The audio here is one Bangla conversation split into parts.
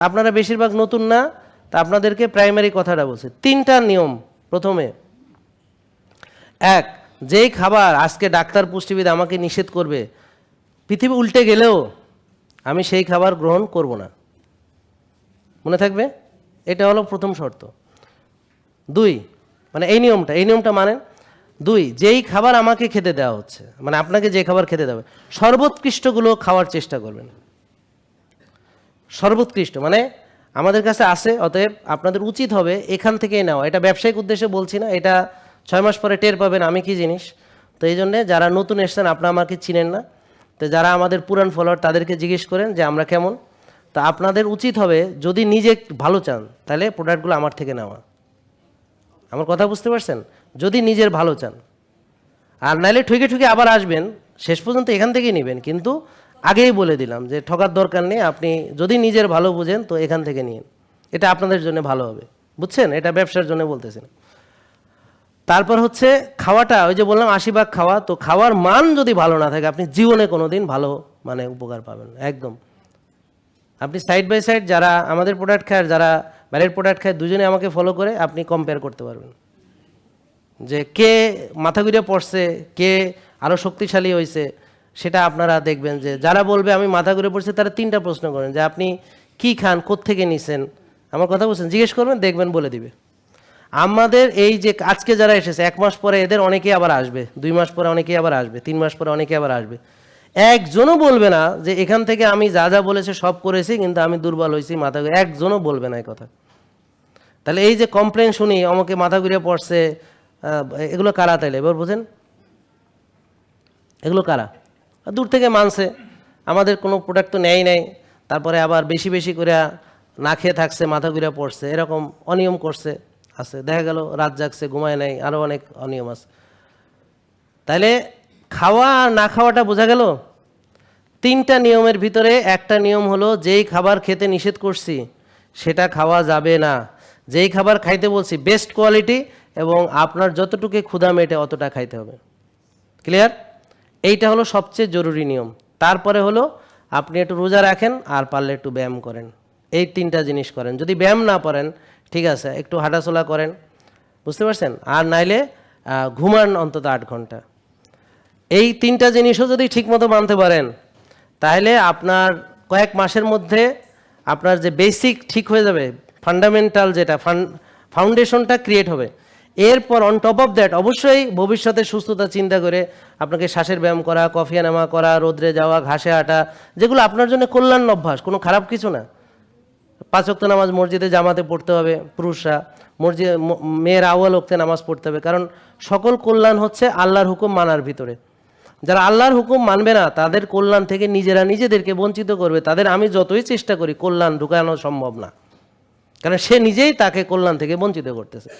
আপনারা বেশিরভাগ নতুন না, তা আপনাদেরকে প্রাইমারি কথাটা বলছি। 3টা নিয়ম। প্রথমে, এক, যেই খাবার আজকে ডাক্তার পুষ্টিবিদ আমাকে নিষেধ করবে, পৃথিবী উল্টে গেলেও আমি সেই খাবার গ্রহণ করব না। মনে থাকবে, এটা হলো প্রথম শর্ত। 2, মানে এই নিয়মটা মানে 2, যেই খাবার আমাকে খেতে দেওয়া হচ্ছে, মানে আপনাকে যে খাবার খেতে দেবে, সর্বোৎকৃষ্টগুলো খাওয়ার চেষ্টা করবেন। সর্বোৎকৃষ্ট মানে আমাদের কাছে আছে, অতএব আপনাদের উচিত হবে এখান থেকেই নেওয়া। এটা ব্যবসায়িক উদ্দেশ্যে বলছি না, এটা 6 মাস পরে টের পাবেন আমি কি জিনিস। তো এই জন্যে যারা নতুন এসছেন আপনারা আমাকে চিনেন না, তো যারা আমাদের পুরান ফলোয়ার তাদেরকে জিজ্ঞেস করেন যে আমরা কেমন। তো আপনাদের উচিত হবে যদি নিজে ভালো চান তাহলে প্রোডাক্টগুলো আমার থেকে নেওয়া। আমার কথা বুঝতে পারছেন? যদি নিজের ভালো চান, আর নাইলে ঠুকে ঠুকে আবার আসবেন, শেষ পর্যন্ত এখান থেকেই নেবেন। কিন্তু আগেই বলে দিলাম যে ঠকার দরকার নেই, আপনি যদি নিজের ভালো বুঝেন তো এখান থেকে নিন, এটা আপনাদের জন্য ভালো হবে। বুঝছেন? এটা ব্যবসার জন্য বলতেছেন। তারপর হচ্ছে খাওয়াটা, ওই যে বললাম 80 ভাগ খাওয়া, তো খাওয়ার মান যদি ভালো না থাকে আপনি জীবনে কোনো দিন ভালো মানে উপকার পাবেন না একদম। আপনি সাইড বাই সাইড যারা আমাদের প্রোডাক্ট খায় আর যারা বাইরের প্রোডাক্ট খায়, দুজনে আমাকে ফলো করে আপনি কম্পেয়ার করতে পারবেন যে কে মাথা ঘুরে পড়ছে, কে আরও শক্তিশালী হয়েছে। সেটা আপনারা দেখবেন যে যারা বলবে আমি মাথা ঘুরে পড়ছি, তারা 3টা প্রশ্ন করেন যে আপনি কি খান, কোত্থেকে নিছেন, আমার কথা বলছেন, জিজ্ঞেস করবেন, দেখবেন বলে দিবে। আমাদের এই যে আজকে যারা এসেছে 1 মাস পরে এদের অনেকেই আবার আসবে, 2 মাস পরে অনেকেই আবার আসবে, 3 মাস পরে অনেকেই আবার আসবে। একজনও বলবে না যে এখান থেকে আমি যা যা বলেছে সব করেছি কিন্তু আমি দুর্বল হয়েছি, মাথা ঘুরে, একজনও বলবে না এই কথা। তাহলে এই যে কমপ্লেন শুনি আমাকে মাথা ঘুরে পড়ছে, এগুলো কারা তাইলে এবার বোঝেন? এগুলো কারা? দূর থেকে মানছে, আমাদের কোনো প্রোডাক্ট তো নেয় নাই, তারপরে আবার বেশি বেশি করে না খেয়ে থাকছে, মাথা ঘুরে পড়ছে, এরকম অনিয়ম করছে আছে, দেখা গেল রাত জাগছে, ঘুমায় নাই, আরও অনেক অনিয়ম আছে। তাইলে খাওয়া আর না খাওয়াটা বোঝা গেল। 3টা নিয়মের ভিতরে একটা নিয়ম হলো যেই খাবার খেতে নিষেধ করছি সেটা খাওয়া যাবে না। যেই খাবার খাইতে বলছি বেস্ট কোয়ালিটি এবং আপনার যতটুকু ক্ষুধা মেটে অতটা খাইতে হবে। ক্লিয়ার? এইটা হলো সবচেয়ে জরুরি নিয়ম। তারপরে হলো আপনি একটু রোজা রাখেন আর পারলে একটু ব্যায়াম করেন। এই 3টা জিনিস করেন। যদি ব্যায়াম না পারেন ঠিক আছে, একটু হাঁটাচলা করেন, বুঝতে পারছেন? আর নাইলে ঘুমান অন্তত 8 ঘন্টা। এই 3টা জিনিসও যদি ঠিকমতো মানতে পারেন তাহলে আপনার কয়েক মাসের মধ্যে আপনার যে বেসিক ঠিক হয়ে যাবে, ফান্ডামেন্টাল যেটা ফাউন্ডেশনটা ক্রিয়েট হবে। এরপর অন টপ অফ দ্যাট অবশ্যই ভবিষ্যতে সুস্থতা চিন্তা করে আপনাকে শ্বাসের ব্যায়াম করা, কফিয়ানামা করা, রোদ্রে যাওয়া, ঘাসে হাঁটা, যেগুলো আপনার জন্য কল্যাণ অভ্যাস, কোনো খারাপ কিছু না। 5 ওয়াক্ত নামাজ মসজিদে জামাতে পড়তে হবে পুরুষরা, মসজিদে মেয়েরা আউয়াল ওয়াক্তে নামাজ পড়তে হবে, কারণ সকল কল্যাণ হচ্ছে আল্লাহর হুকুম মানার ভিতরে। যারা আল্লাহর হুকুম মানবে না তাদের কল্যাণ থেকে নিজেরা নিজেদেরকে বঞ্চিত করবে। তাদের আমি যতই চেষ্টা করি কল্যাণ ঢুকানো সম্ভব না, কারণ সে নিজেই তাকে কল্যাণ থেকে বঞ্চিত করতেছে।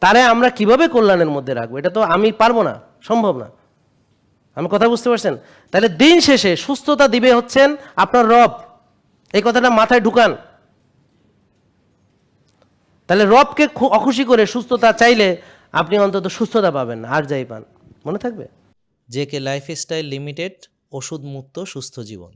তারে আমরা কিভাবে কল্যাণের মধ্যে রাখবো, এটা তো আমি পারবো না, সম্ভব না। আমি কথা বুঝতে পারছেন? তাহলে দিন শেষে সুস্থতা দিবে হচ্ছেন আপনার রব, এই কথাটা মাথায় ঢুকান। তাহলে রবকে অখুশি করে সুস্থতা চাইলে আপনি অন্তত সুস্থতা পাবেন না, আর যাই পান। মনে থাকবে? জেকে লাইফস্টাইল লিমিটেড, ওষুধ মুক্ত সুস্থ জীবন।